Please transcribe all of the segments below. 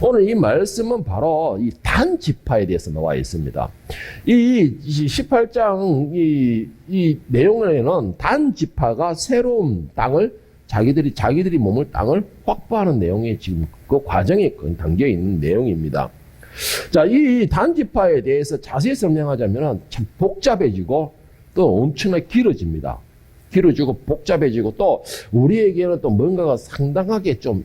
오늘 이 말씀은 바로 이 단지파에 대해서 나와 있습니다. 이 18장 이 내용에는 단지파가 새로운 땅을 자기들이 몸을 땅을 확보하는 내용이 지금 그 과정에 담겨 있는 내용입니다. 자, 이 단지파에 대해서 자세히 설명하자면 참 복잡해지고 또 엄청나게 길어집니다. 길어지고 복잡해지고 또 우리에게는 또 뭔가가 상당하게 좀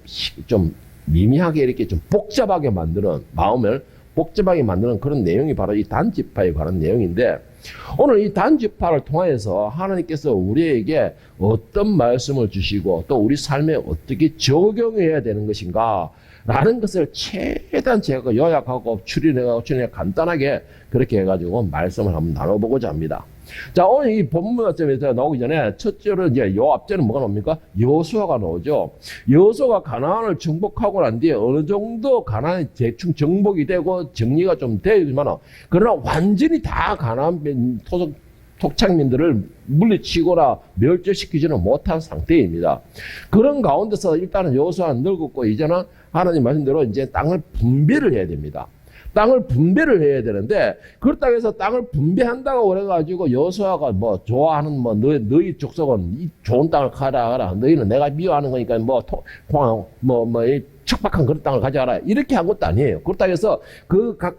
미미하게 이렇게 좀 복잡하게 만드는 마음을 복잡하게 만드는 그런 내용이 바로 이 단지파에 관한 내용인데 오늘 이 단지파를 통하여서 하나님께서 우리에게 어떤 말씀을 주시고 또 우리 삶에 어떻게 적용해야 되는 것인가 라는 것을 최대한 제가 요약하고 추린해가지고 간단하게 그렇게 해가지고 말씀을 한번 나눠보고자 합니다. 자, 오늘 이 본문 말씀에서 나오기 전에 첫째로 이제 요 앞전에 뭐가 나옵니까? 여호수아가 나오죠. 여호수아가 가나안을 정복하고 난 뒤에 어느 정도 가나안이 대충 정복이 되고 정리가 좀 되지만 그러나 완전히 다 가나안 토착민들을 물리치거나 멸절시키지는 못한 상태입니다. 그런 가운데서 일단은 여호수아는 늙었고 이제는 하나님 말씀대로 이제 땅을 분배를 해야 됩니다. 땅을 분배를 해야 되는데 그렇다고 해서 땅을 분배한다고 그래가지고 여호수아가 뭐 좋아하는 뭐 너희 족속은 이 좋은 땅을 가라 너희는 내가 미워하는 거니까 이 척박한 그런 땅을 가져가라 이렇게 한 것도 아니에요. 그렇다고 해서 그 각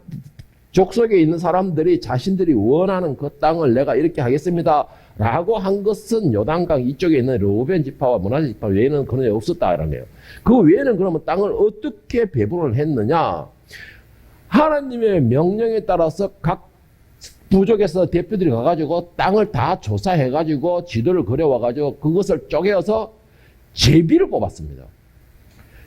족속에 있는 사람들이 자신들이 원하는 그 땅을 내가 이렇게 하겠습니다 라고 한 것은 요단강 이쪽에 있는 르우벤 지파와 므낫세 지파 외에는 그런 게 없었다라는 거예요. 그 외에는 그러면 땅을 어떻게 배분을 했느냐? 하나님의 명령에 따라서 각 부족에서 대표들이 가가지고 땅을 다 조사해가지고 지도를 그려와가지고 그것을 쪼개어서 제비를 뽑았습니다.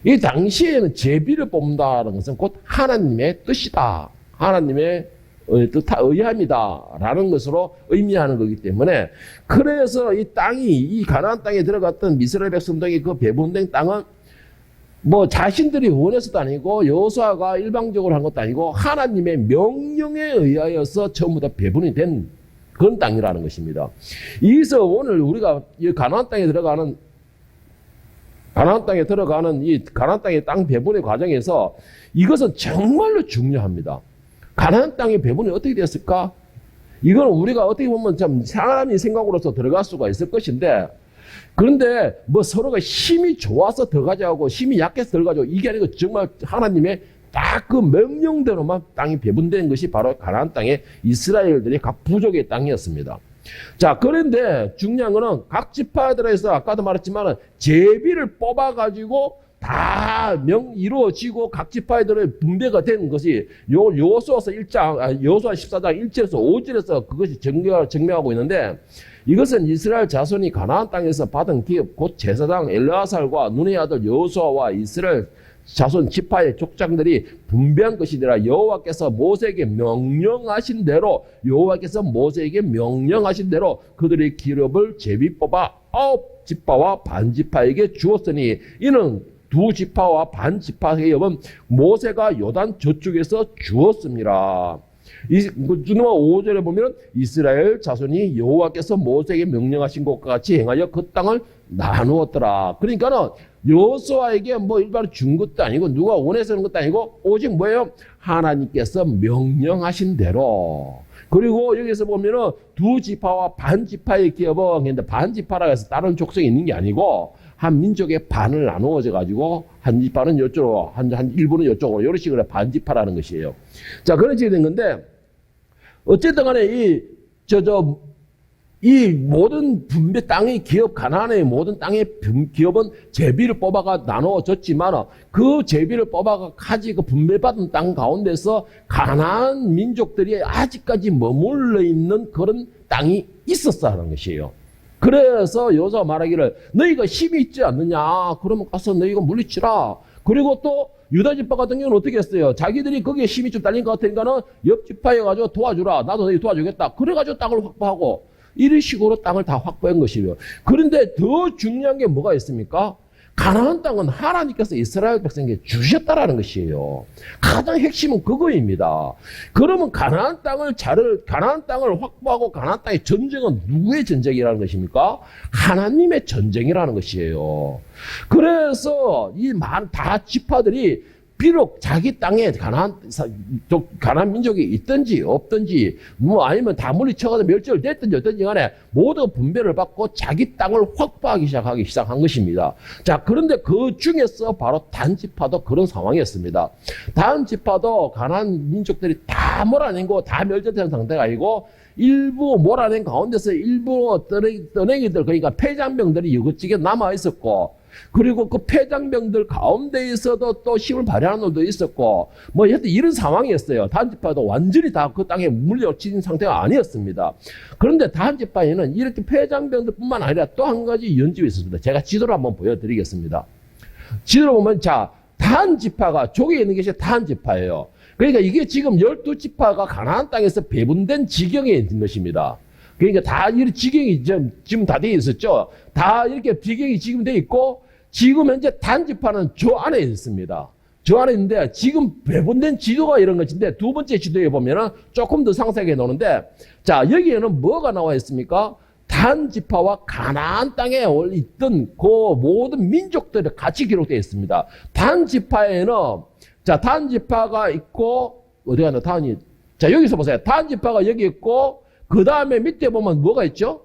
이 당시에는 제비를 뽑는다는 것은 곧 하나님의 뜻이다. 하나님의 의함이다. 라는 것으로 의미하는 거기 때문에 그래서 이 땅이 이 가나안 땅에 들어갔던 이스라엘 백성들이 그 배분된 땅은 뭐 자신들이 원해서도 아니고 여호수아가 일방적으로 한 것도 아니고 하나님의 명령에 의하여서 전부 다 배분이 된 그런 땅이라는 것입니다. 이래서 오늘 우리가 이 가나안 땅에 들어가는 이 가나안 땅의 땅 배분의 과정에서 이것은 정말로 중요합니다. 가나안 땅의 배분이 어떻게 됐을까? 이건 우리가 어떻게 보면 참 사람이 생각으로서 들어갈 수가 있을 것인데 그런데 뭐 서로가 힘이 좋아서 더 가져가고 힘이 약해서 더 가져가고 이게 아니고 정말 하나님의 딱 그 명령대로만 땅이 배분된 것이 바로 가나안 땅의 이스라엘들의 각 부족의 땅이었습니다. 자, 그런데 중요한 거는 각 지파들에서 아까도 말했지만 제비를 뽑아가지고 다 이루어지고 각 지파들의 분배가 된 것이 여호수아 14장 1절에서 5절에서 그것이 증명하고 있는데 이것은 이스라엘 자손이 가나안 땅에서 받은 기업 곧 제사장 엘르아살과 눈의 아들 여호수아와 이스라엘 자손 지파의 족장들이 분배한 것이니라. 여호와께서 모세에게 명령하신 대로 그들의 기업을 제비 뽑아 9지파와 반지파에게 주었으니 이는 2지파와 반지파의 기업은 모세가 요단 저쪽에서 주었습니다. 5절에 보면 이스라엘 자손이 여호와께서 모세에게 명령하신 것과 같이 행하여 그 땅을 나누었더라. 그러니까는 여호수아에게 뭐 일반 준 것도 아니고 누가 원해서 하는 것도 아니고 오직 뭐예요? 하나님께서 명령하신 대로. 그리고 여기서 보면은 2지파와 반지파의 기업은 근데 반지파라 해서 다른 족속이 있는 게 아니고 한 민족의 반을 나누어져 가지고 한 지파는 이쪽으로 한 일부는 이쪽으로 이런 식으로 반지파라는 것이에요. 자, 그런 식이 된 건데 어쨌든 간에 이 모든 분배 땅의 기업, 가나안의 모든 땅의 기업은 제비를 뽑아가 나누어졌지만 그 제비를 뽑아가 가지고 분배받은 땅 가운데서 가나안 민족들이 아직까지 머물러 있는 그런 땅이 있었다는 것이에요. 그래서 여호수아가 말하기를 너희가 힘이 있지 않느냐? 그러면 가서 너희가 물리치라. 그리고 또 유다 지파 같은 경우는 어떻게 했어요? 자기들이 거기에 힘이 좀 딸린 것 같으니까는 옆 지파에 가지고 도와주라. 나도 너희 도와주겠다. 그래가지고 땅을 확보하고 이런 식으로 땅을 다 확보한 것이에요. 그런데 더 중요한 게 뭐가 있습니까? 가나안 땅은 하나님께서 이스라엘 백성에게 주셨다라는 것이에요. 가장 핵심은 그거입니다. 그러면 가나안 땅을 확보하고 가나안 땅의 전쟁은 누구의 전쟁이라는 것입니까? 하나님의 전쟁이라는 것이에요. 그래서 이 다 지파들이 비록 자기 땅에 가나안 민족이 있든지 없든지 뭐 아니면 다 물리쳐가서 멸절을 됐든지 어떤지 간에 모두 분배를 받고 자기 땅을 확보하기 시작한 것입니다. 자, 그런데 그 중에서 바로 단 지파도 그런 상황이었습니다. 단 지파도 가나안 민족들이 다 몰아내고 다 멸절된 상태가 아니고 일부 몰아낸 가운데서 일부 떠내기들, 그러니까 폐장병들이 이것저것 남아 있었고, 그리고 그 폐장병들 가운데에서도 또 힘을 발휘하는 놈도 있었고, 뭐 여튼 이런 상황이었어요. 단지파도 완전히 다 그 땅에 물려친 상태가 아니었습니다. 그런데 단지파에는 이렇게 폐장병들뿐만 아니라 또 한 가지 연집이 있었습니다. 제가 지도를 한번 보여드리겠습니다. 지도를 보면, 자, 단지파가 조개에 있는 것이 단지파예요. 그러니까 이게 지금 12지파가 가나안 땅에서 배분된 지경에 있는 것입니다. 그러니까 다 이 지경이 지금 다 되어 있었죠. 다 이렇게 지경이 지금 되어 있고, 지금 현재 단지파는 저 안에 있습니다. 저 안에 있는데 지금 배분된 지도가 이런 것인데, 두 번째 지도에 보면은 조금 더 상세하게 나오는데, 자, 여기에는 뭐가 나와 있습니까? 단지파와 가나안 땅에 있던 그 모든 민족들이 같이 기록되어 있습니다. 단지파에는, 자, 단지파가 있고, 어디 가나, 자, 여기서 보세요. 단지파가 여기 있고, 그 다음에 밑에 보면 뭐가 있죠?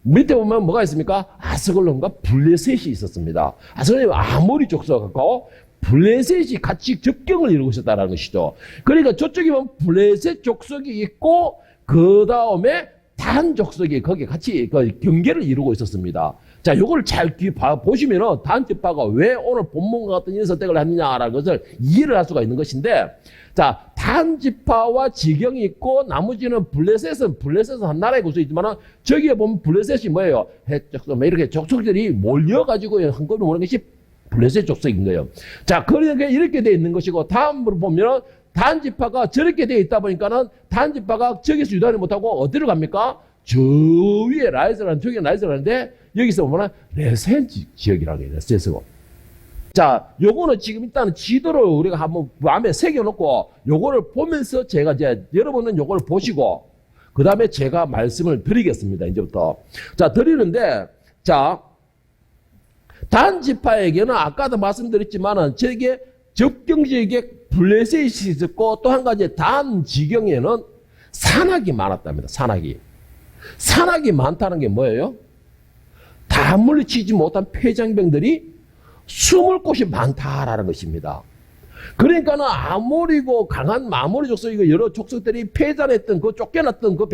밑에 보면 뭐가 있습니까? 아스글론과 블레셋이 있었습니다. 아스글론이 아모리 족속하고 블레셋이 같이 접경을 이루고 있었다는 것이죠. 그러니까 저쪽에 보면 블레셋 족속이 있고, 그 다음에 단 족속이 거기 같이 경계를 이루고 있었습니다. 자, 요걸 잘 보시면은 단지파가 왜 오늘 본문과 같은 이런 선택을 했느냐라는 것을 이해를 할 수가 있는 것인데, 자, 단지파와 지경이 있고, 나머지는 블레셋은 한 나라의 구성이지만은, 저기에 보면 블레셋이 뭐예요? 해적속, 이렇게 족속들이 몰려가지고 한꺼번에 오는 것이 블레셋 족속인 거예요. 자, 그러니까 이렇게 돼 있는 것이고, 다음으로 보면은, 단지파가 저렇게 돼 있다 보니까는, 단지파가 저기서 유단을 못하고, 어디로 갑니까? 저 위에 라이스라는, 저기 라이스라는데, 여기서 보면은, 레센 지역이라고 해요. 레센스고. 자, 요거는 지금 일단은 지도를 우리가 한번 마음에 새겨놓고, 요거를 보면서 제가 이제, 여러분은 요걸 보시고, 그 다음에 제가 말씀을 드리겠습니다. 이제부터. 자, 드리는데, 자, 단지파에게는 아까도 말씀드렸지만은, 저게 접경지역에 블레셋이 있었고, 또 한 가지 단지경에는 산악이 많았답니다. 산악이. 산악이 많다는 게 뭐예요? 다 물리치지 못한 폐장병들이 숨을 곳이 많다라는 것입니다. 그러니까는 아모리고 강한 아모리 족속이고 여러 족속들이 폐잔했던 그 쫓겨났던 그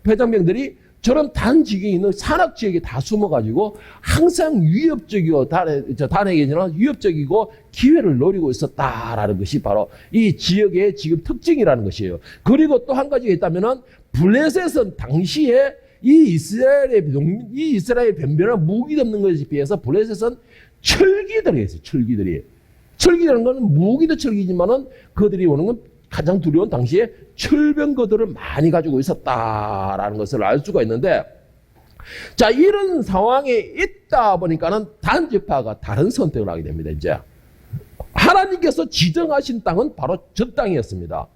폐장병들이 저런 단지경에 있는 산악 지역에 다 숨어가지고 항상 위협적이고 단에게는 위협적이고 기회를 노리고 있었다라는 것이 바로 이 지역의 지금 특징이라는 것이에요. 그리고 또 한 가지가 있다면은 블레셋은 당시에 이 이스라엘의 변변한 무기 없는 것에 비해서 블레셋은 철기들이 있어요. 철기라는 건 무기도 철기지만은 그들이 오는 건 가장 두려운 당시에 철병거들을 많이 가지고 있었다라는 것을 알 수가 있는데, 자, 이런 상황에 있다 보니까는 단지파가 다른 선택을 하게 됩니다. 이제 하나님께서 지정하신 땅은 바로 저 땅이었습니다.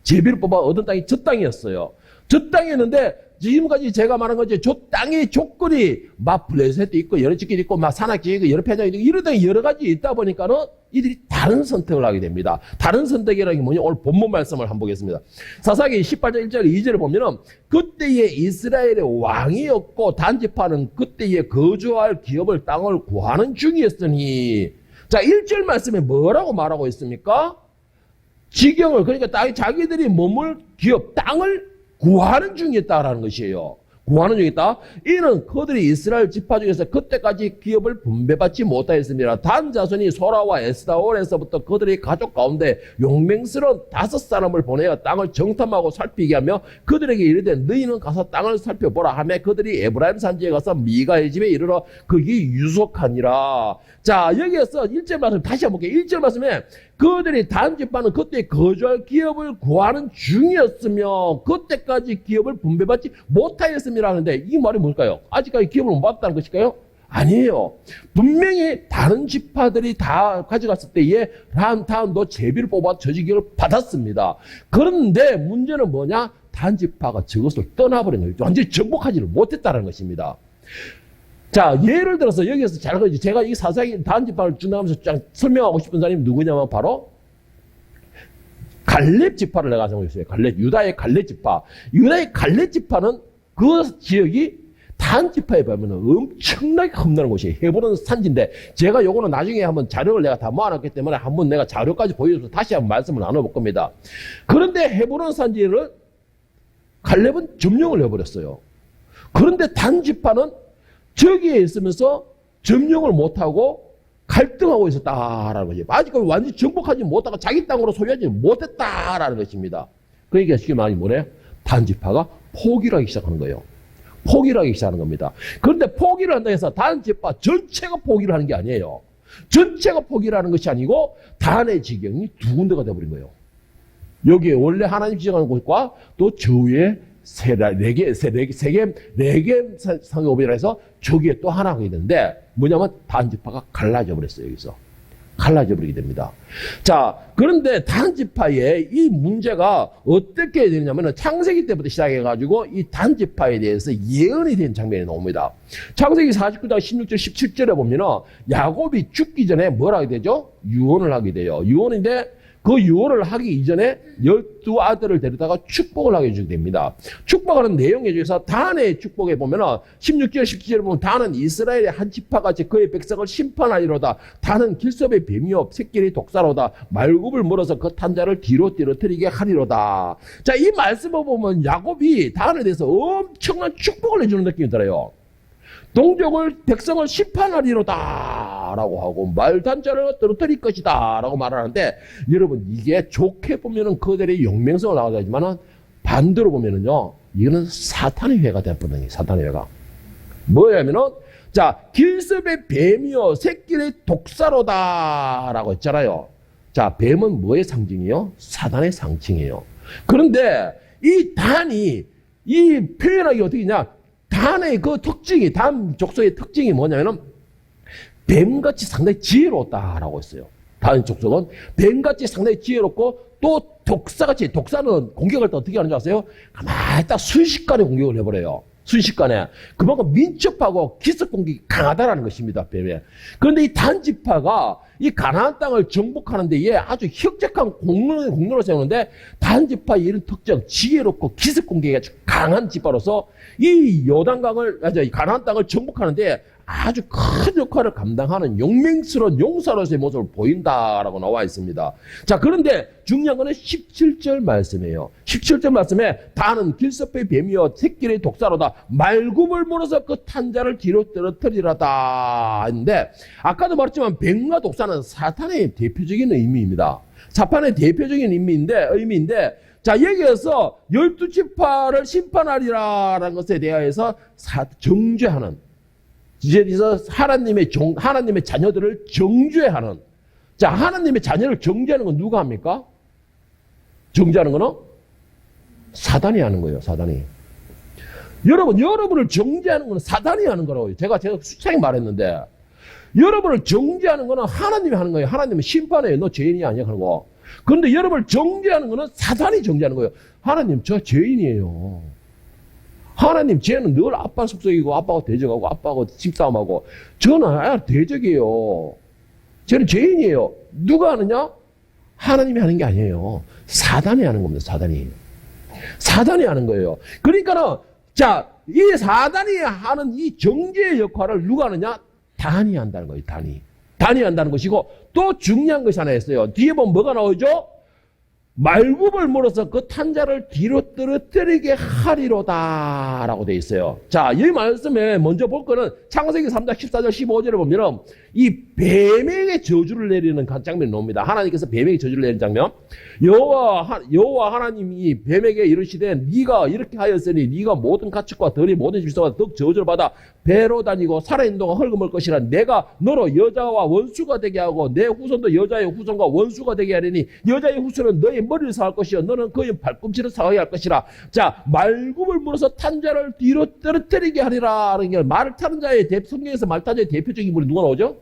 제비를 뽑아 얻은 땅이 저 땅이었어요. 저 땅이었는데 지금까지 제가 말한 거지, 저 땅의 조건이 막 블레셋도 있고 여러 지역이 있고 막 산악지역이 있고 여러 편장이 있고 이런 땅이 여러 가지 있다 보니까는 이들이 다른 선택을 하게 됩니다. 다른 선택이라는 게 뭐냐? 오늘 본문 말씀을 한번 보겠습니다. 사사기 18장 1절 2절을 보면은, 그때에 이스라엘의 왕이었고 단지파는 그때에 거주할 기업을 땅을 구하는 중이었으니, 자, 1절 말씀에 뭐라고 말하고 있습니까? 지경을, 그러니까 자기들이 머물 기업 땅을 구하는 중이었다라는 것이에요. 구하는 중이었다. 이는 그들이 이스라엘 지파 중에서 그때까지 기업을 분배받지 못하였습니다. 단 자손이 소라와 에스다올에서부터 그들의 가족 가운데 용맹스러운 5사람을 보내어 땅을 정탐하고 살피게 하며 그들에게 이르되 너희는 가서 땅을 살펴보라 하며 그들이 에브라임 산지에 가서 미가의 집에 이르러 거기 유속하니라. 자, 여기에서 1절 말씀 다시 한번 볼게요. 1절 말씀에 그들이 단지파는 그때 거주할 기업을 구하는 중이었으며 그때까지 기업을 분배받지 못하였습니다 하는데, 이 말이 뭘까요? 아직까지 기업을 못 받았다는 것일까요? 아니에요. 분명히 다른 지파들이 다 가져갔을 때에 다음도 제비를 뽑아 저 지경을 받았습니다. 그런데 문제는 뭐냐? 단지파가 저것을 떠나버린 거예요. 완전히 정복하지를 못했다는 것입니다. 자, 예를 들어서 여기서 제가 이 사사기 단지파를 쭉 나가면서 쫙 설명하고 싶은 사람이 누구냐면 바로 갈렙 지파를 내가 생각했어요. 유다의 갈렙 지파. 유다의 갈렙 지파는 그 지역이 단 지파에 보면 엄청나게 험난한 곳이에요. 헤브론 산지인데 제가 요거는 나중에 한번 자료를 내가 다 모아놨기 때문에 한번 내가 자료까지 보여줘서 다시 한번 말씀을 나눠볼 겁니다. 그런데 헤브론 산지를 갈렙은 점령을 해버렸어요. 그런데 단 지파는 저기에 있으면서 점령을 못하고 갈등하고 있었다라는 거죠. 아직 완전히 정복하지 못하고 자기 땅으로 소유하지 못했다라는 것입니다. 그러니까 쉽게 말하면 뭐래요? 단 지파가 포기를 하기 시작하는 거예요. 포기를 하기 시작하는 겁니다. 그런데 포기를 한다 해서 단 지파 전체가 포기를 하는 게 아니에요. 전체가 포기를 하는 것이 아니고 단의 지경이 두 군데가 되어버린 거예요. 여기에 원래 하나님 지정하는 곳과 또 저위에 네 개 상업이라 해서 저기에 또 하나가 있는데 뭐냐면 단지파가 갈라져 버렸어요. 여기서 갈라져 버리게 됩니다. 자, 그런데 단지파의 이 문제가 어떻게 되느냐면 창세기 때부터 시작해가지고 이 단지파에 대해서 예언이 된 장면이 나옵니다. 창세기 49장 16절 17절에 보면은 야곱이 죽기 전에 뭘 하게 되죠? 유언을 하게 돼요. 유언인데 그 유언을 하기 이전에 12아들을 데려다가 축복을 하게 해주게 됩니다. 축복하는 내용에 중에서 단의 축복에 보면은 16절, 17절에 보면 단은 이스라엘의 한 지파같이 그의 백성을 심판하리로다. 단은 길섭의 뱀이요 새끼리 독사로다. 말굽을 물어서 그 탄자를 뒤로 떨어뜨리게 하리로다. 자, 이 말씀을 보면 야곱이 단에 대해서 엄청난 축복을 해주는 느낌이 들어요. 동족을 백성을 심판하리로다 라고 하고 말단자를 떨어뜨릴 것이다 라고 말하는데 여러분 이게 좋게 보면은 그들의 영맹성을 나가야 되지만은 반대로 보면은요 이거는 사탄의 회가 되어버리는 사탄의 회가 뭐냐면은 자 길섭의 뱀이요 새끼의 독사로다 라고 했잖아요. 자 뱀은 뭐의 상징이요? 사단의 상징이에요. 그런데 이 단이 이 표현하기 어떻게 하냐 단의 그 특징이, 단 족속의 특징이 뭐냐면은, 뱀같이 상당히 지혜롭다라고 했어요. 단 족속은 뱀같이 상당히 지혜롭고, 또 독사같이, 독사는 공격할 때 어떻게 하는 줄 아세요? 가만히 딱 순식간에 공격을 해버려요. 순식간에. 그만큼 민첩하고 기습 공격이 강하다라는 것입니다, 뱀에. 그런데 이 단지파가 이 가나안 땅을 정복하는데 얘 아주 혁적한 공로를 세우는데 단지파의 이런 특징, 지혜롭고 기습 공격이 아주 강한 지파로서 이 요단강을, 가나안 땅을 정복하는데 아주 큰 역할을 감당하는 용맹스러운 용사로서의 모습을 보인다라고 나와 있습니다. 자, 그런데 중요한 거는 17절 말씀이에요. 17절 말씀에 단은 길섭의 뱀이여 새끼의 독사로다. 말굽을 물어서 그 탄자를 뒤로 떨어뜨리라다 했는데 아까도 말했지만 뱀과 독사는 사탄의 대표적인 의미입니다. 사탄의 대표적인 의미인데 자, 여기에서 12지파를 심판하리라라는 것에 대하여서 정죄하는 이제서 하나님의 자녀들을 정죄하는. 자, 하나님의 자녀를 정죄하는 건 누가 합니까? 정죄하는 거는 사단이 하는 거예요, 사단이. 여러분을 정죄하는 건 사단이 하는 거라고요. 제가 수차게 말했는데, 여러분을 정죄하는 거는 하나님이 하는 거예요. 하나님은 심판해요. 너 죄인이 아니야, 하는 거. 그런데 여러분을 정죄하는 거는 사단이 정죄하는 거예요. 하나님, 저 죄인이에요. 하나님, 쟤는 늘 아빠 속속이고, 아빠하고 대적하고, 아빠하고 집싸움하고, 저는 대적이에요. 쟤는 죄인이에요. 누가 하느냐? 하나님이 하는 게 아니에요. 사단이 하는 겁니다, 사단이. 사단이 하는 거예요. 그러니까는, 자, 이 사단이 하는 이 정죄의 역할을 누가 하느냐? 단이 한다는 거예요, 단이. 단이 한다는 것이고, 또 중요한 것이 하나 있어요. 뒤에 보면 뭐가 나오죠? 말굽을 물어서 그 탄자를 뒤로 떨어뜨리게 하리로다 라고 되어 있어요. 자, 이 말씀에 먼저 볼 거는 창세기 3장 14절 15절에 보면 이 뱀에게 저주를 내리는 장면이 나옵니다. 하나님께서 뱀에게 저주를 내리는 장면. 여호와 하나님이 뱀에게 이르시되 네가 이렇게 하였으니 네가 모든 가축과 들이 모든 질서와 덕 저주를 받아 배로 다니고 살아있는 동안 헐거물 것이라. 내가 너로 여자와 원수가 되게 하고 내 후손도 여자의 후손과 원수가 되게 하리니 여자의 후손은 너의 머리를 상할 것이요 너는 그의 발꿈치를 상하게 할 것이라. 자, 말굽을 물어서 탄자를 뒤로 떨어뜨리게 하리라 하는 게 말을 타는 자의 성경에서 말 타는 자의 대표적인 인물이 누가 나오죠?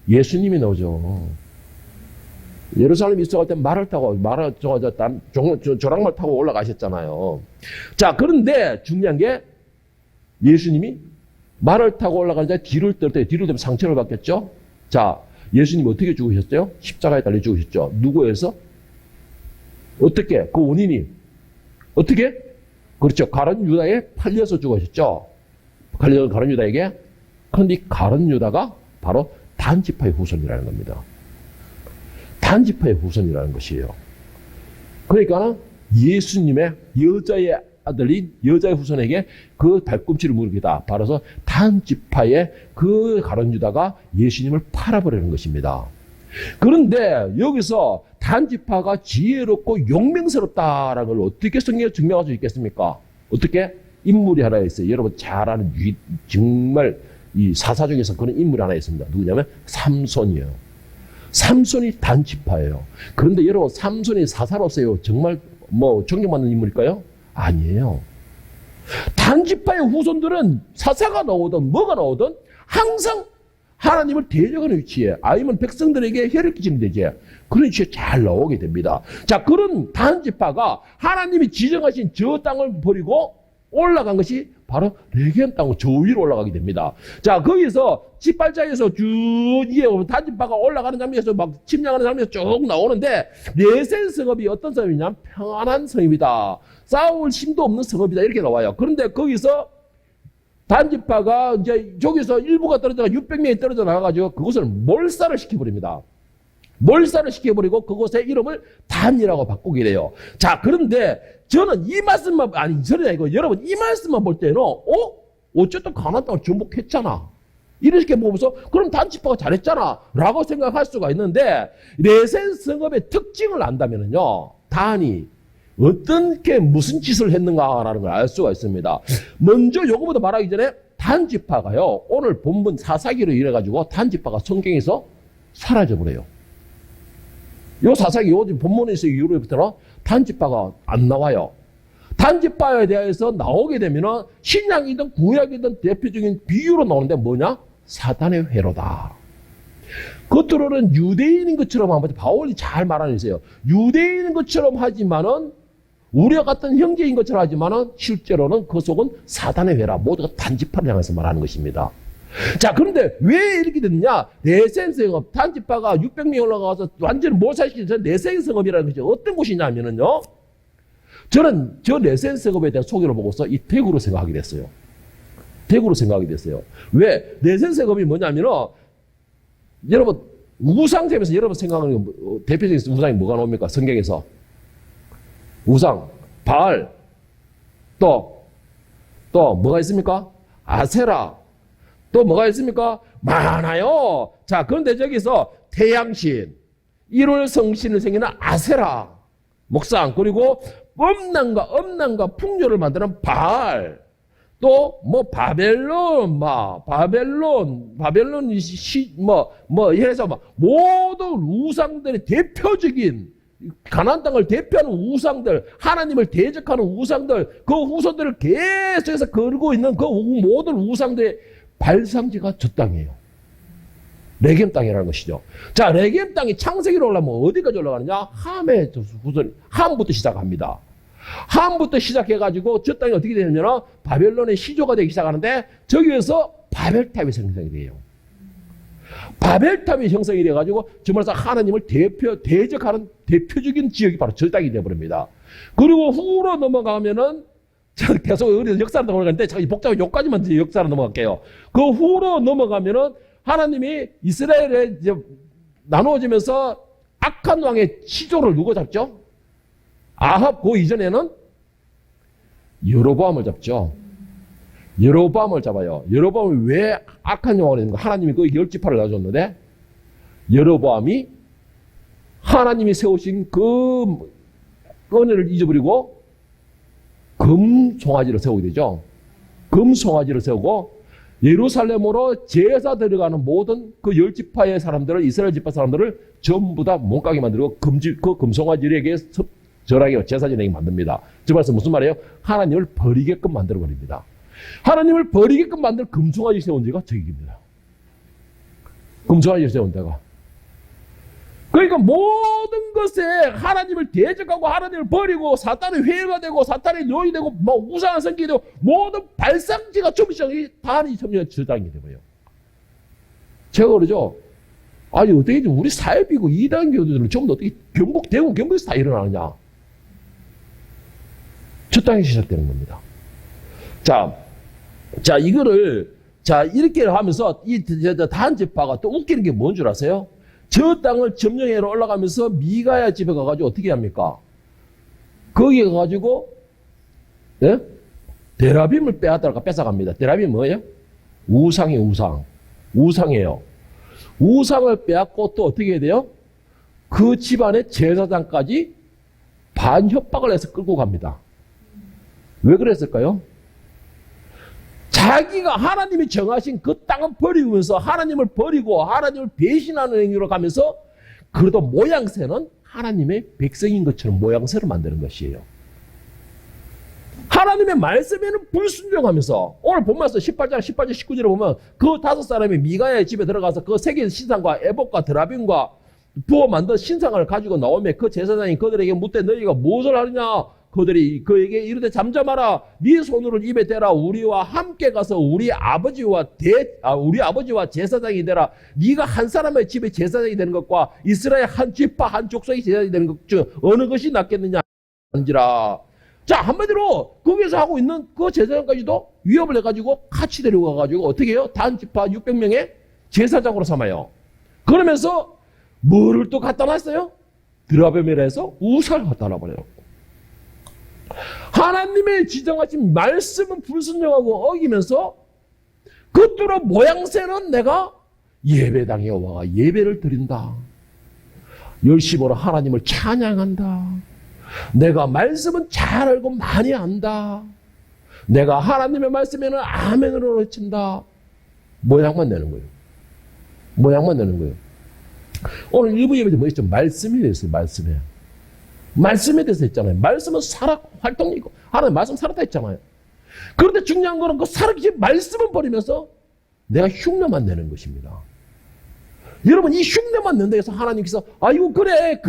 예수님이 나오죠. 예루살렘 입성할 때 말을 타고 조랑말 타고 올라가셨잖아요. 자, 그런데 중요한 게 예수님이 말을 타고 올라가는데 뒤를 떨어뜨려 뒤로 되면 상처를 받겠죠. 자, 예수님 어떻게 죽으셨어요? 십자가에 달려 죽으셨죠. 누구에서? 어떻게? 그 원인이 어떻게? 그렇죠. 가룟 유다에 팔려서 죽으셨죠. 가룟 유다에게. 그런데 이 가룟 유다가 바로 단지파의 후손이라는 겁니다. 단지파의 후손이라는 것이에요. 그러니까 예수님의 여자의 아들인 여자의 후손에게 그 발꿈치를 물기다. 바라서 단지파의 그 가룟 유다가 예수님을 팔아버리는 것입니다. 그런데 여기서 단지파가 지혜롭고 용맹스럽다라는 걸 어떻게 성경에 증명할 수 있겠습니까? 어떻게? 인물이 하나 있어요. 여러분 잘 아는 정말 이 사사 중에서 그런 인물이 하나 있습니다. 누구냐면 삼손이에요. 삼손이 단지파예요. 그런데 여러분 삼손이 사사로서요 정말 뭐 존경받는 인물일까요? 아니에요. 단지파의 후손들은 사사가 나오든 뭐가 나오든 항상 하나님을 대적하는 위치에 아니면 백성들에게 해를 끼치는 데제 그런 위치에 잘 나오게 됩니다. 자, 그런 단지파가 하나님이 지정하신 저 땅을 버리고 올라간 것이 바로 레겜 땅으로 저 위로 올라가게 됩니다. 자, 거기서 지팔자에서 쭉 이게 단지파가 올라가는 장면에서 막 침략하는 장면에서 쭉 나오는데 레센 성읍이 어떤 성읍이냐? 평안한 성읍이다. 싸울 힘도 없는 성읍이다. 이렇게 나와요. 그런데 거기서 단지파가 이제 저기서 일부가 떨어져가 600명이 떨어져 나가가지고 그곳을 몰살을 시켜버립니다. 몰살을 시켜버리고 그곳의 이름을 단이라고 바꾸게 돼요. 자, 그런데 저는 이 말씀만, 아니, 저는 아니고 여러분 이 말씀만 볼 때는, 어쨌든 가나안 땅을 정복했잖아. 이렇게 보면서, 그럼 단지파가 잘했잖아. 라고 생각할 수가 있는데, 레센 성읍의 특징을 안다면요, 단이 어떻게 무슨 짓을 했는가라는 걸 알 수가 있습니다. 먼저 요거보다 말하기 전에 단지파가요, 오늘 본문 사사기로 이래가지고 단지파가 성경에서 사라져버려요. 요 사사기, 요 본문에서 이후로부터는 단지파가 안 나와요. 단지파에 대해서 나오게 되면은 신약이든 구약이든 대표적인 비유로 나오는데 뭐냐? 사단의 회로다. 겉으로는 유대인인 것처럼 하면 바울이 잘 말하는 있어요. 유대인인 것처럼 하지만은 우리와 같은 형제인 것처럼 하지만은 실제로는 그 속은 사단의 회라. 모두가 단지파를 향해서 말하는 것입니다. 자, 그런데 왜 이렇게 됐느냐? 레센 성읍, 단지파가 600명이 올라가서 완전히 몰살시킨 레센 성읍이라는 것이 어떤 곳이냐면은요, 저는 저 레센 성읍에 대한 소개를 보고서 이 대구로 생각하게 됐어요. 대구로 생각하게 됐어요. 왜? 레센 성읍이 뭐냐면은, 여러분, 우상sem에서 여러분 생각하는 대표적인 우상이 뭐가 나옵니까? 성경에서. 우상, 바알, 또 뭐가 있습니까? 아세라, 또 뭐가 있습니까? 많아요. 자, 그런데 저기서 태양신, 1월 성신을 생기는 아세라, 목상, 그리고 엄난과 풍요를 만드는 바알, 또 뭐 바벨론, 이래서 모든 우상들의 대표적인 가나안 땅을 대표하는 우상들, 하나님을 대적하는 우상들, 그 후손들을 계속해서 걸고 있는 그 모든 우상들의 발상지가 저 땅이에요. 레겜 땅이라는 것이죠. 자, 레겜 땅이 창세기로 올라가면 어디까지 올라가느냐? 함의 후손, 함부터 시작합니다. 함부터 시작해가지고 저 땅이 어떻게 되냐면 바벨론의 시조가 되기 시작하는데 저기에서 바벨탑이 형성이 돼요. 바벨탑이 형성이 돼가지고 정말로 하나님을 대적하는 대표적인 지역이 바로 저 땅이 되어버립니다. 그리고 후로 넘어가면은 계속 역사로 넘어가는데 제가 복잡한 요까지만 역사로 넘어갈게요. 그 후로 넘어가면은 하나님이 이스라엘에 이제 나누어지면서 악한 왕의 시조를 누구 잡죠? 아합 그 이전에는 여로보암을 잡죠. 여로보암을 잡아요. 여로보암이 왜 악한 왕을 했는가? 하나님이 그 10지파를 놔줬는데 여로보암이 하나님이 세우신 그 은혜를 잊어버리고 금송아지를 세우게 되죠. 금송아지를 세우고 예루살렘으로 제사 들어가는 모든 그 10지파의 사람들을, 이스라엘 지파 사람들을 전부 다 못 가게 만들고 그 금송아지에게 절하게 제사 지내게 만듭니다. 저 말씀 무슨 말이에요? 하나님을 버리게끔 만들어버립니다. 하나님을 버리게끔 만들 금송아지 세운 데가 저기입니다. 금송아지 세운 데가. 그러니까 모든 것에 하나님을 대적하고 하나님을 버리고 사탄의 회의가 되고 사탄의 노이 되고 뭐 우상한 성격이 되고 모든 발상지가 점점이 단이 점점 저장이 되고요. 제가 그러죠. 아니 어떻게 우리 사회비고 이단 교도들은 전부 어떻게 대구 경북에서 다 일어나느냐. 저 땅이 시작되는 겁니다. 자 이거를 이렇게 하면서 이 단지파가 또 웃기는 게 뭔 줄 아세요? 저 땅을 점령해로 올라가면서 미가야 집에 가가지고 어떻게 합니까? 거기에 가가지고 예? 데라빔을 빼앗다가 뺏어갑니다. 데라빔 뭐예요? 우상이에요. 우상을 빼앗고 또 어떻게 해야 돼요? 그 집안의 제사장까지 반협박을 해서 끌고 갑니다. 왜 그랬을까요? 자기가 하나님이 정하신 그 땅을 버리면서 하나님을 버리고 하나님을 배신하는 행위로 가면서 그래도 모양새는 하나님의 백성인 것처럼 모양새로 만드는 것이에요. 하나님의 말씀에는 불순종하면서 오늘 본문에서 18장 19절에 보면 그 다섯 사람이 미가야의 집에 들어가서 그 세계 신상과 에봇과 드라빔과 부어 만든 신상을 가지고 나오면 그 제사장이 그들에게 묻되 너희가 무엇을 하느냐? 그들이 그에게 이르되 잠잠하라. 네 손으로 입에 대라. 우리와 함께 가서 우리 아버지와 제사장이 되라. 네가 한 사람의 집에 제사장이 되는 것과 이스라엘 한 지파 한 족속이 제사장이 되는 것 중 어느 것이 낫겠느냐 한지라. 자, 한마디로 거기에서 하고 있는 그 제사장까지도 위협을 해가지고 같이 데려가가지고 어떻게 해요? 단지파 600명의 제사장으로 삼아요. 그러면서 뭐를 또 갖다 놨어요? 드라빔이라 해서 우상을 갖다 놔버려요. 하나님의 지정하신 말씀은 불순종하고 어기면서 그것으로 모양새는 내가 예배당에 와가 예배를 드린다. 열심으로 하나님을 찬양한다. 내가 말씀은 잘 알고 많이 안다. 내가 하나님의 말씀에는 아멘으로 외친다. 모양만 내는 거예요. 오늘 일부 예배 때 뭐 있죠? 말씀이 됐어요. 말씀에 대해서 했잖아요. 말씀은 살아 활동이고 하나님 말씀 살았다 했잖아요. 그런데 중요한 거는 그 살아계신 말씀을 버리면서 내가 흉내만 내는 것입니다. 여러분 이 흉내만 낸다 해서 하나님께서 아이고 그래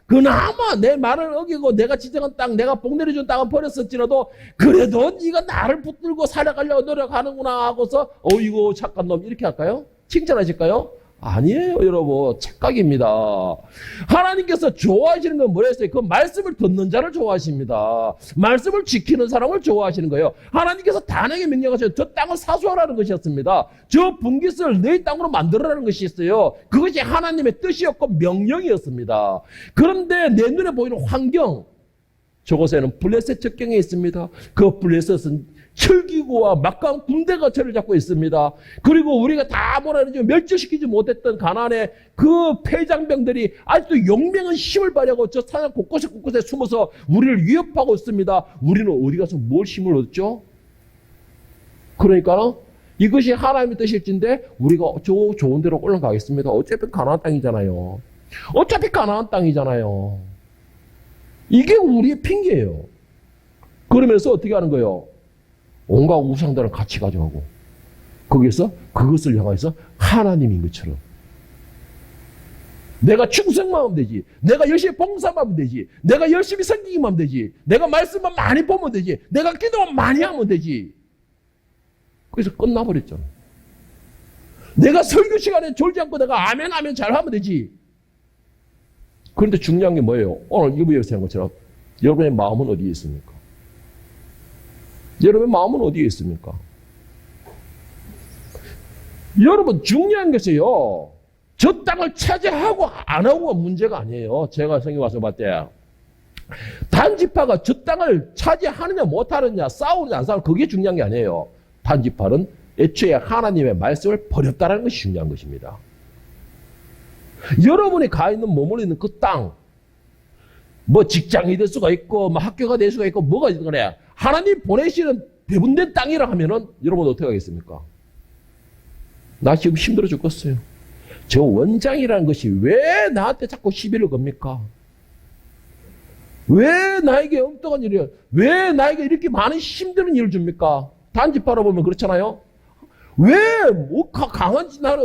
그나마 내 말을 어기고 내가 지정한 땅 내가 복 내려준 땅은 버렸을지라도 그래도 네가 나를 붙들고 살아가려고 노력하는구나 하고서 어이구 착한 놈 이렇게 할까요? 칭찬하실까요? 아니에요, 여러분. 착각입니다. 하나님께서 좋아하시는 건 뭐였어요? 그 말씀을 듣는 자를 좋아하십니다. 말씀을 지키는 사람을 좋아하시는 거예요. 하나님께서 단에게 명령하셔서 저 땅을 사수하라는 것이었습니다. 저 분깃을 너희 땅으로 만들어라는 것이 있어요. 그것이 하나님의 뜻이었고 명령이었습니다. 그런데 내 눈에 보이는 환경, 저곳에는 블레셋 적경에 있습니다. 그 블레셋은 혈기구와 막강 군대가 저를 잡고 있습니다. 그리고 우리가 다 몰아내지 멸절시키지 못했던 가나안의 그 폐장병들이 아직도 용맹한 힘을 발휘하고 저 산악 곳곳에 숨어서 우리를 위협하고 있습니다. 우리는 어디 가서 뭘 힘을 얻죠? 그러니까 이것이 하나님의 뜻일진데 우리가 좋은 데로 올라가겠습니다. 어차피 가나안 땅이잖아요. 이게 우리의 핑계예요. 그러면서 어떻게 하는 거예요? 온갖 우상들을 같이 가져가고 거기에서 그것을 향해서 하나님인 것처럼 내가 충성만 하면 되지, 내가 열심히 봉사만 하면 되지, 내가 열심히 섬기기만 하면 되지, 내가 말씀만 많이 보면 되지, 내가 기도만 많이 하면 되지. 그래서 끝나버렸잖아. 내가 설교 시간에 졸지 않고 내가 아멘 잘하면 되지. 그런데 중요한 게 뭐예요? 오늘 일부에서 한 것처럼 여러분의 마음은 어디에 있습니까? 여러분의 마음은 어디에 있습니까? 여러분 중요한 것이요. 저 땅을 차지하고 안 하고가 문제가 아니에요. 제가 성경 와서 봤을 때 단지파가 저 땅을 차지하느냐 못하느냐 싸우느냐 안 싸우느냐 그게 중요한 게 아니에요. 단지파는 애초에 하나님의 말씀을 버렸다는 것이 중요한 것입니다. 여러분이 가 있는 머물러 있는 그 땅, 뭐 직장이 될 수가 있고 뭐 학교가 될 수가 있고 뭐가 있든 간에 하나님 보내시는 배분된 땅이라 하면은 여러분 어떻게 하겠습니까? 나 지금 힘들어 죽겠어요. 저 원장이라는 것이 왜 나한테 자꾸 시비를 겁니까? 왜 나에게 엉뚱한 일이야? 왜 나에게 이렇게 많은 힘드는 일을 줍니까? 단지 바라보면 그렇잖아요. 왜, 뭐, 강한 나라,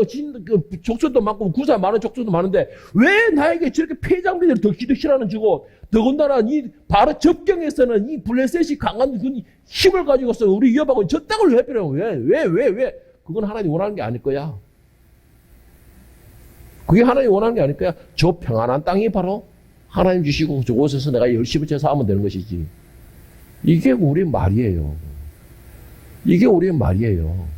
족수도 많고, 구사 많은 족수도 많은데, 왜 나에게 저렇게 폐장비를 덕시덕시라는 주고, 더군다나 이, 바로 접경에서는 이 블레셋이 강한 그 힘을 가지고서 우리 위협하고 저 땅을 회피하고, 왜? 그건 하나님이 원하는 게 아닐 거야. 그게 하나님이 원하는 게 아닐 거야. 저 평안한 땅이 바로 하나님 주시고, 저곳에서 내가 열심히 쳐서 하면 되는 것이지. 이게 우리의 말이에요. 이게 우리의 말이에요.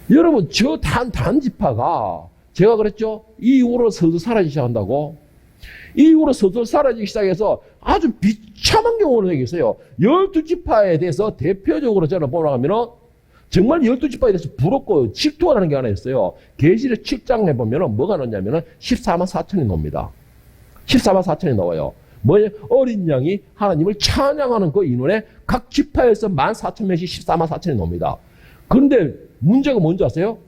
여러분, 저 단지파가, 제가 그랬죠? 이 이후로 서서 사라지기 시작한다고? 이 이후로 서서 사라지기 시작해서 아주 비참한 경우를 얘기했어요. 12지파에 대해서 대표적으로 저는 보라면은 정말 12지파에 대해서 부럽고 질투하는 게 하나 있어요. 계시록 7장에 보면은 뭐가 나오냐면은 14만 4천이 나옵니다. 14만 4천이 나와요. 뭐냐? 어린 양이 하나님을 찬양하는 그 인원에 각 지파에서 14,000명씩 14만 4천이 나옵니다. 그런데 문제가 뭔지 아세요?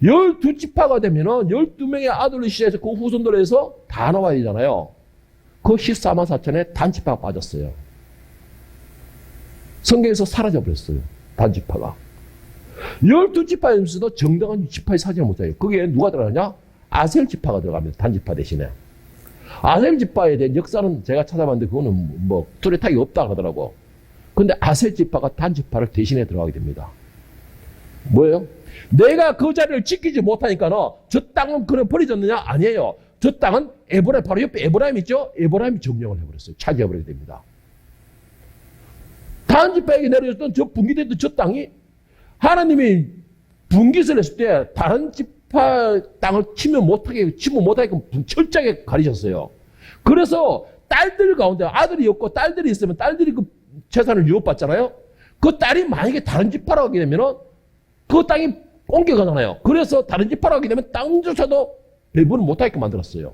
12지파가 되면은 12명의 아들을 시작해서 그 후손들을 해서 다 나와야 되잖아요. 그 14만 4천에 단지파가 빠졌어요. 성경에서 사라져버렸어요. 단지파가. 12지파에서도 정당한 지파의 사진을 못해요. 거기에 누가 들어가냐? 아셀 지파가 들어갑니다. 단지파 대신에. 아셀 지파에 대한 역사는 제가 찾아봤는데 그거는 뭐 뚜렷하게 없다 그러더라고. 근데 아셀 지파가 단지파를 대신해 들어가게 됩니다. 뭐예요? 내가 그 자리를 지키지 못하니까는 저 땅은 그냥 버려졌느냐? 아니에요. 저 땅은 에브라임, 바로 옆에 에브라임 있죠? 에브라임이 점령을 해버렸어요. 차지해버리게 됩니다. 단지파에게 내려졌던 저 분기됐던 저 땅이 하나님이 분깃을 했을 때 다른 지파 땅을 치면 못하게 철저하게 가리셨어요. 그래서 딸들 가운데 아들이 없고 딸들이 있으면 딸들이 그 재산을 유업받잖아요. 그 딸이 만약에 다른 지파로 하게 되면은 그 땅이 옮겨가잖아요. 그래서 다른 지파로 하게 되면 땅조차도 배분을 못하게 만들었어요.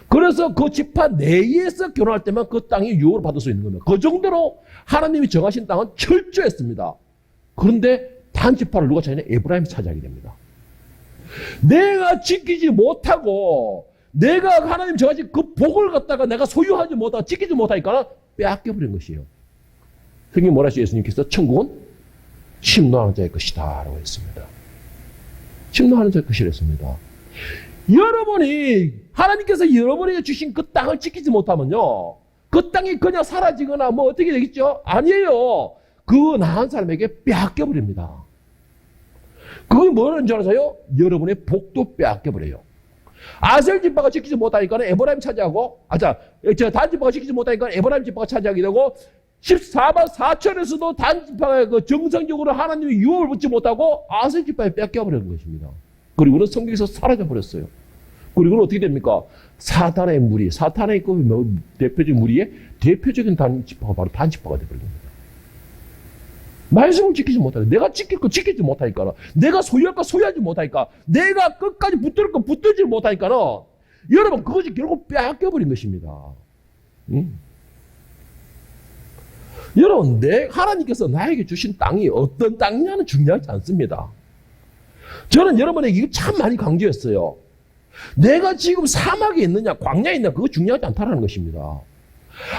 그래서 그 지파 내에서 결혼할 때만 그 땅이 유업을 받을 수 있는 겁니다. 그 정도로 하나님이 정하신 땅은 철저했습니다. 그런데 단지파를 누가 차지하냐? 에브라임이 차지하게 됩니다. 내가 지키지 못하고 내가 하나님 정하신 그 복을 갖다가 내가 소유하지 못하고 지키지 못하니까 빼앗겨버린 것이에요. 성경이 뭐라 하시죠? 예수님께서 천국은 침노하는 자의 것이다 라고 했습니다. 침노하는 자의 것이라 했습니다. 여러분이 하나님께서 여러분에게 주신 그 땅을 지키지 못하면요, 그 땅이 그냥 사라지거나 뭐 어떻게 되겠죠? 아니에요. 그 나은 사람에게 빼앗겨버립니다. 그게 뭐라는 줄 아세요? 여러분의 복도 빼앗겨버려요. 아셀 지파가 지키지 못하니까 에브라임 차지하고, 단지파가 지키지 못하니까 에브라임 지파가 차지하게 되고, 14만 4천에서도 단지파가 그 정상적으로 하나님의 유업을 붙지 못하고 아셀 지파에 뺏겨버리는 것입니다. 그리고는 성경에서 사라져버렸어요. 그리고는 어떻게 됩니까? 사탄의 무리, 사탄의 그 대표적인 무리의 대표적인 단지파가 바로 단지파가 되어버립니다. 말씀을 지키지 못하니까, 내가 지킬 거 지키지 못하니까, 내가 소유할 거 소유하지 못하니까, 내가 끝까지 붙들 거 붙들지 못하니까, 여러분, 그것이 결국 빼앗겨버린 것입니다. 여러분, 하나님께서 나에게 주신 땅이 어떤 땅이냐는 중요하지 않습니다. 저는 여러분에게 이거 참 많이 강조했어요. 내가 지금 사막에 있느냐, 광야에 있느냐, 그거 중요하지 않다는 것입니다.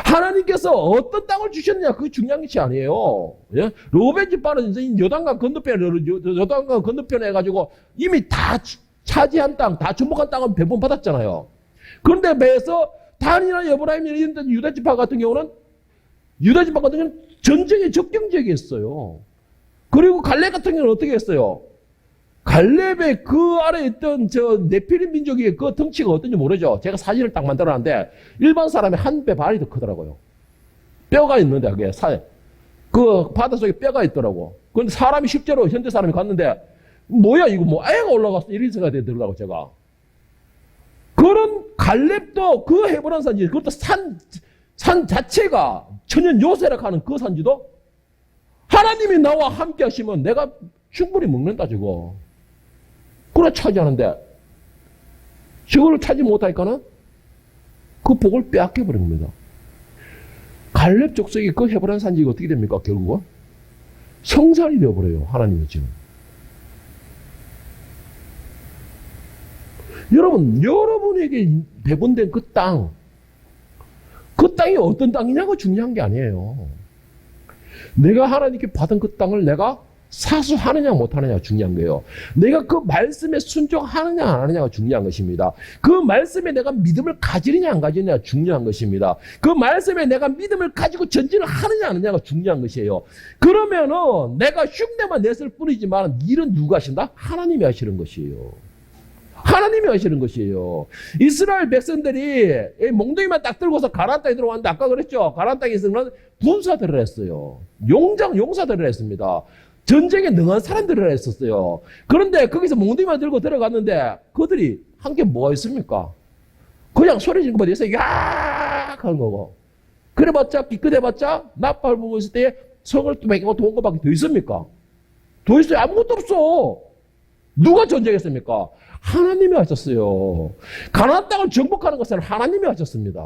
하나님께서 어떤 땅을 주셨느냐, 그게 중요한 것이 아니에요. 예? 로벤 지파는 요단강 건너편에 해가지고 이미 다 차지한 땅, 다 정복한 땅은 배분받았잖아요. 그런데 매에서 단이나 에브라임이나 유다 지파 같은 경우는 전쟁의 적경 지역이었어요. 그리고 갈렙 같은 경우는 어떻게 했어요? 갈렙의 그 아래에 있던 저 네피림 민족의 그 덩치가 어떤지 모르죠. 제가 사진을 딱 만들어놨는데 일반 사람의 한 배 반이 더 크더라고요. 뼈가 있는데 그게 그 바닷속에 뼈가 있더라고. 그런데 사람이 실제로 현대 사람이 갔는데 뭐야 이거 뭐 애가 올라갔어 이런 생각이 들더라고 제가. 그런 갈렙도 그 헤브론 산지, 그것도 산 자체가 천연 요새라 하는 그 산지도 하나님이 나와 함께 하시면 내가 충분히 먹는다 저거. 그래 차지하는데 저거를 차지 못하니까는 그 복을 빼앗겨버린 겁니다. 갈렙 족속이 그 헤브론 산지가 어떻게 됩니까? 결국은 성산이 되어버려요. 하나님의 지금. 여러분, 여러분에게 배분된 그 땅이 어떤 땅이냐고 중요한 게 아니에요. 내가 하나님께 받은 그 땅을 내가 사수하느냐 못하느냐가 중요한 거예요. 내가 그 말씀에 순종하느냐 안 하느냐가 중요한 것입니다. 그 말씀에 내가 믿음을 가지느냐 안 가지느냐가 중요한 것입니다. 그 말씀에 내가 믿음을 가지고 전진을 하느냐 안 하느냐가 중요한 것이에요. 그러면은 내가 흉내만 냈을 뿐이지만 일은 누가 하신다? 하나님이 하시는 것이에요. 하나님이 하시는 것이에요. 이스라엘 백성들이 몽둥이만 딱 들고서 가나안 땅에 들어왔는데 아까 그랬죠. 가나안 땅에서는 군사들을 했어요. 용사들을 했습니다. 전쟁에 능한 사람들을 했었어요. 그런데 거기서 몽둥이만 들고 들어갔는데 그들이 한 게 뭐가 있습니까? 그냥 소리 지르는 것만 있어요. 야악 하는 거고. 그래봤자 기껏해봤자 나팔 보고 있을 때 성을 또 도운 것밖에 더 있습니까? 더 있어요. 아무것도 없어. 누가 전쟁했습니까? 하나님이 하셨어요. 가나안 땅을 정복하는 것은 하나님이 하셨습니다.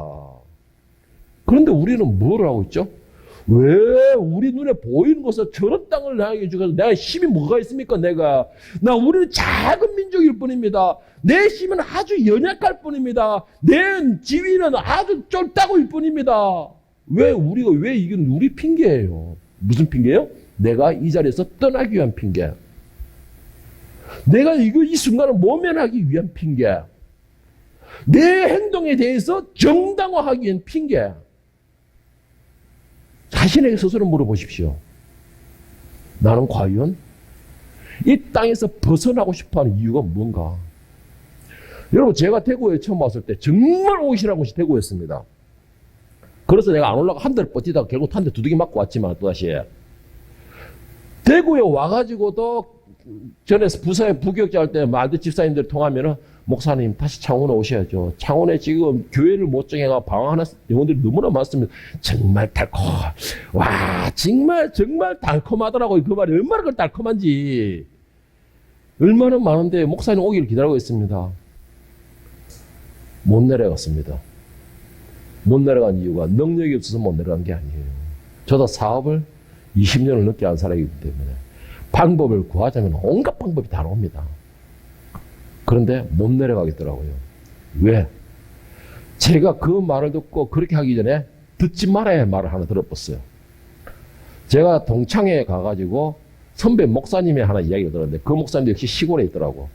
그런데 우리는 뭘 하고 있죠? 왜 우리 눈에 보이는 것을 저런 땅을 나에게 주셔서 내가 힘이 뭐가 있습니까? 우리는 작은 민족일 뿐입니다. 내 힘은 아주 연약할 뿐입니다. 내 지위는 아주 쫄따구일 뿐입니다. 왜 이건 우리 핑계예요? 무슨 핑계예요? 내가 이 자리에서 떠나기 위한 핑계. 내가 이 순간을 모면하기 위한 핑계. 내 행동에 대해서 정당화하기 위한 핑계. 자신에게 스스로 물어보십시오. 나는 과연 이 땅에서 벗어나고 싶어하는 이유가 뭔가? 여러분, 제가 대구에 처음 왔을 때 정말 오기 싫어한 곳이 대구였습니다. 그래서 내가 안 올라가 한 대를 버티다가 결국 한 대 두들겨 맞고 왔지만 또다시 대구에 와가지고도 전에 부서에 부교육자 할 때 많은 집사님들 통하면은 목사님 다시 창원에 오셔야죠. 창원에 지금 교회를 못 정해가 방황하는 영혼들이 너무나 많습니다. 정말 정말 달콤하더라고요. 그 말이 얼마나 그 달콤한지. 얼마나 많은데 목사님 오기를 기다리고 있습니다. 못 내려갔습니다. 못 내려간 이유가 능력이 없어서 못 내려간 게 아니에요. 저도 사업을 20년을 넘게 한 사람이기 때문에 방법을 구하자면 온갖 방법이 다 나옵니다. 그런데 못 내려가겠더라고요. 왜? 제가 그 말을 듣고 그렇게 하기 전에 듣지 말아야 할 말을 하나 들어봤어요. 제가 동창회에 가가지고 선배 목사님의 하나 이야기를 들었는데 그 목사님도 역시 시골에 있더라고.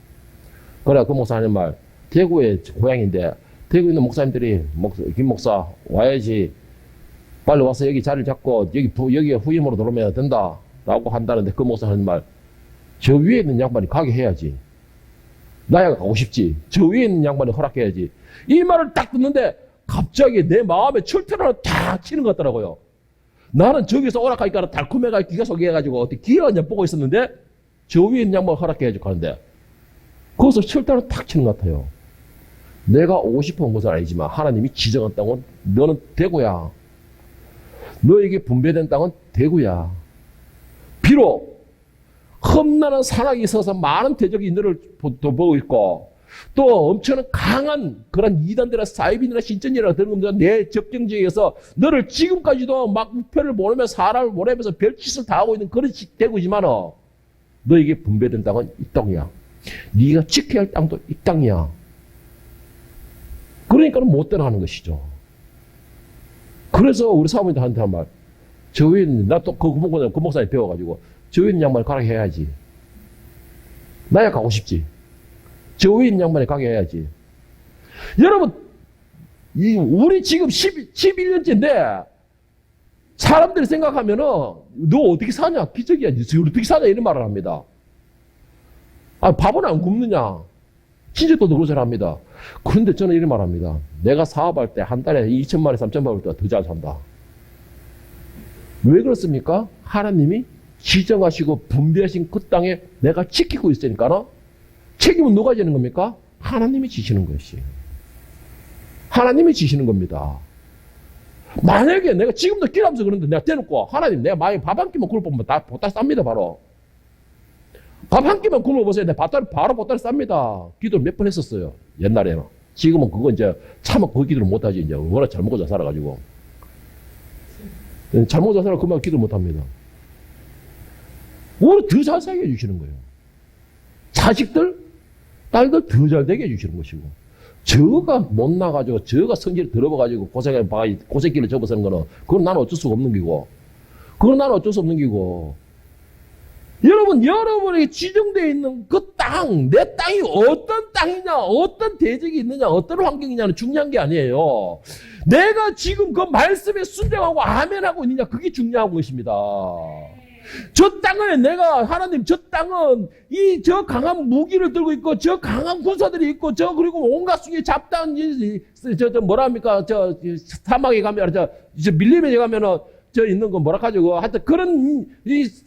그래 그 목사님 말 대구의 고향인데 대구에 있는 목사님들이 김 목사 와야지 빨리 와서 여기 자리를 잡고 여기에 후임으로 들어오면 된다 라고 한다는데 그 목사 하는 말 저 위에 있는 양반이 가게 해야지. 나야 가고 싶지. 저 위에 있는 양반이 허락해야지. 이 말을 딱 듣는데 갑자기 내 마음에 철퇴를 하나 탁 치는 것 같더라고요. 나는 저기서 오락하니까 달콤해가 기가 속해가지고 어떻게 기가 그냥 보고 있었는데 저 위에 있는 양반을 허락해야지 하는데 거기서 철퇴를 탁 치는 것 같아요. 내가 오고 싶은 것은 아니지만 하나님이 지정한 땅은 너는 대구야. 너에게 분배된 땅은 대구야. 비록 험난한 산악이 있어서 많은 대적이 너를 보고 있고 또 엄청난 강한 그런 이단들이나 사이비나 신천이나 그런 것들 내 적정지역에서 너를 지금까지도 막 우표를 보내며 사람을 보내면서 별짓을 다 하고 있는 그런 대구지만 너에게 분배된 땅은 이 땅이야. 네가 지켜야 할 땅도 이 땅이야. 그러니까 못 떠나가는 것이죠. 그래서 우리 사모님한테 한 말. 저 위에 있는, 나 또 그 목사님 배워가지고 저 위에 있는 양반이 가게 해야지. 나야 가고 싶지. 저 위에 있는 양반이 가게 해야지. 여러분, 우리 지금 11년째인데 사람들이 생각하면은 너 어떻게 사냐? 기적이야. 너 어떻게 사냐? 이런 말을 합니다. 밥은 안 굶느냐? 진짜 또 그런 소리 합니다. 그런데 저는 이런 말 합니다. 내가 사업할 때 한 달에 2천만 원, 3천만 원 더 잘 산다. 왜 그렇습니까? 하나님이 지정하시고 분배하신 그 땅에 내가 지키고 있으니까 책임은 누가 지는 겁니까? 하나님이 지시는 것이에요. 하나님이 지시는 겁니다. 만약에 내가 지금도 길하면서 그러는데 내가 대놓고 하나님 내가 만약에 밥 한 끼만 굶어보면 다 보따리 쌉니다. 바로. 밥 한 끼만 굶어보세요. 내가 바로 보따리 쌉니다. 기도를 몇 번 했었어요. 옛날에는. 지금은 그거 이제 차마 그 기도를 못하지. 이제 워낙 잘 먹고 잘 살아가지고. 잘 먹고 잘 살아 그만 기도를 못합니다. 오히려 더 잘 살게 해주시는 거예요. 자식들, 딸들 더 잘 되게 해주시는 것이고. 저가 못 나가지고, 저가 성질을 들어봐가지고 고생길을 접어서는 거는, 그건 나는 어쩔 수가 없는 기고. 그건 나는 어쩔 수 없는 기고. 여러분, 여러분에게 지정되어 있는 그 땅, 내 땅이 어떤 땅이냐, 어떤 대적이 있느냐, 어떤 환경이냐는 중요한 게 아니에요. 내가 지금 그 말씀에 순종하고 아멘하고 있느냐, 그게 중요한 것입니다. 저 땅에 내가, 하나님, 저 땅은 저 강한 무기를 들고 있고, 저 강한 군사들이 있고, 그리고 온갖 수의 잡다한, 뭐라 합니까, 사막에 가면, 밀림에 가면은, 있는 거 뭐라 하죠? 하여튼 그런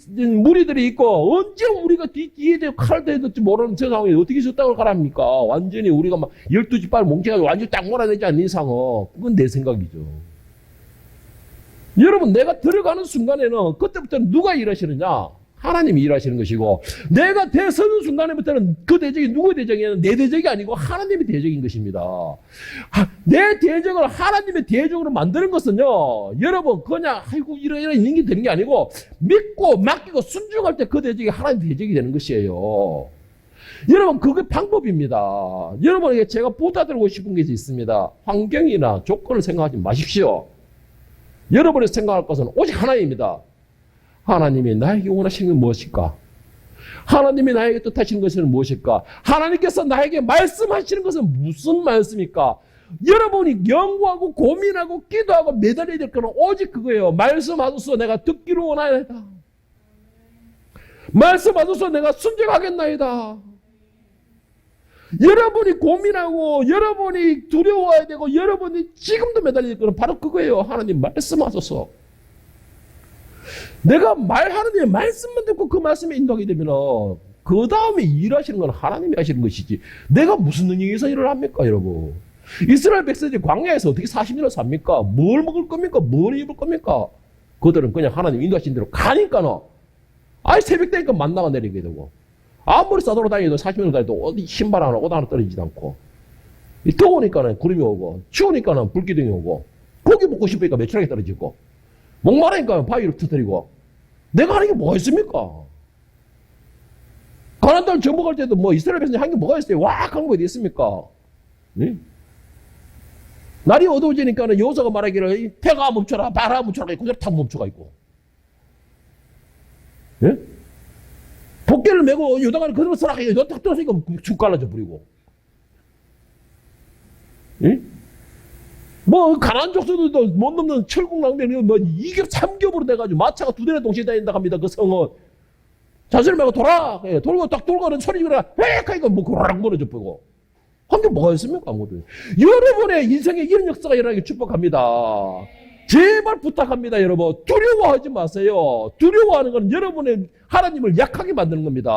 무리들이 있고, 언제 우리가 뒤에 칼을 대들지 모르는 저 상황에 어떻게 저 땅을 가랍니까? 완전히 우리가 막 12지파를 뭉쳐가지고 완전히 땅 몰아내지 않는 이상은, 그건 내 생각이죠. 여러분, 내가 들어가는 순간에는 그때부터 누가 일하시느냐? 하나님이 일하시는 것이고, 내가 대서는 순간에부터는 그 대적이 누구의 대적이냐면 내 대적이 아니고 하나님의 대적인 것입니다. 내 대적을 하나님의 대적으로 만드는 것은요, 여러분, 그냥, 아이고, 이런 있는 게 되는 게 아니고, 믿고, 맡기고, 순종할 때 그 대적이 하나님의 대적이 되는 것이에요. 여러분, 그게 방법입니다. 여러분에게 제가 부탁드리고 싶은 게 있습니다. 환경이나 조건을 생각하지 마십시오. 여러분이 생각할 것은 오직 하나입니다. 하나님이 나에게 원하시는 건 무엇일까? 하나님이 나에게 뜻하시는 것은 무엇일까? 하나님께서 나에게 말씀하시는 것은 무슨 말씀입니까? 여러분이 연구하고 고민하고 기도하고 매달려야 될 것은 오직 그거예요. 말씀하소서 내가 듣기를 원하나이다. 말씀하소서 내가 순종하겠나이다. 여러분이 고민하고 여러분이 두려워해야 되고 여러분이 지금도 매달려야 될 것은 바로 그거예요. 하나님 말씀하소서. 내가 하나님의 말씀만 듣고 그 말씀에 인도하게 되면 그 다음에 일하시는 건 하나님이 하시는 것이지 내가 무슨 능력에서 일을 합니까 여러분? 이스라엘 백성들이 광야에서 어떻게 40년을 삽니까? 뭘 먹을 겁니까? 뭘 입을 겁니까? 그들은 그냥 하나님 인도하신 대로 가니까는 새벽 되니까 만나가 내리게 되고 아무리 싸돌아 다니도 40년을 다니도 어디 신발 하나 옷 하나 떨어지지 않고 더우니까는 구름이 오고 추우니까는 불기둥이 오고 고기 먹고 싶으니까 메추라기 떨어지고 목마르니까 바위를 터뜨리고 내가 하는 게 뭐가 있습니까? 가나안 땅 정복할 때도 이스라엘 백성이 한 게 뭐가 있어요? 왁 하는 거 어디 있습니까? 네? 날이 어두워지니까는 여호수아가 말하기를 태가 멈춰라 바라 멈춰라 그대로 탁 멈춰가 있고 네? 복개를 메고 요단강을 그대로 서라 탁 떠서니까 죽 갈라져 버리고 네? 가나안 족속들도 못 넘는 철국낭비는 이겹 삼겹으로 돼가지고 마차가 두 대나 동시에 다닌다 합니다. 그 성은. 자신을 말고 돌고 딱 돌고는 소리가 획 하니까 그러락 무너져 버리고. 한 게 뭐가 있습니까? 아무것도. 여러분의 인생에 이런 역사가 일어나기 축복합니다. 제발 부탁합니다, 여러분. 두려워하지 마세요. 두려워하는 건 여러분의 하나님을 약하게 만드는 겁니다.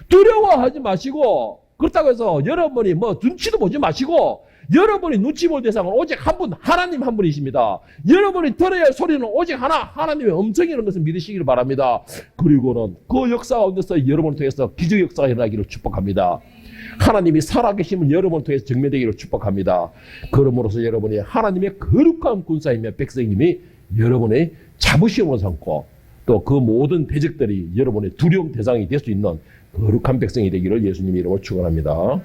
두려워하지 마시고, 그렇다고 해서 여러분이 눈치도 보지 마시고, 여러분이 눈치 볼 대상은 오직 한 분, 하나님 한 분이십니다. 여러분이 들어야 할 소리는 오직 하나, 하나님의 음성이라는 것을 믿으시기를 바랍니다. 그리고는 그 역사 가운데서 여러분을 통해서 기적 역사가 일어나기를 축복합니다. 하나님이 살아계심을 여러분을 통해서 증명되기를 축복합니다. 그러므로서 여러분이 하나님의 거룩한 군사이며 백성님이 여러분의 자부심을 삼고 또 그 모든 대적들이 여러분의 두려움 대상이 될 수 있는 거룩한 백성이 되기를 예수님의 이름으로 축원합니다.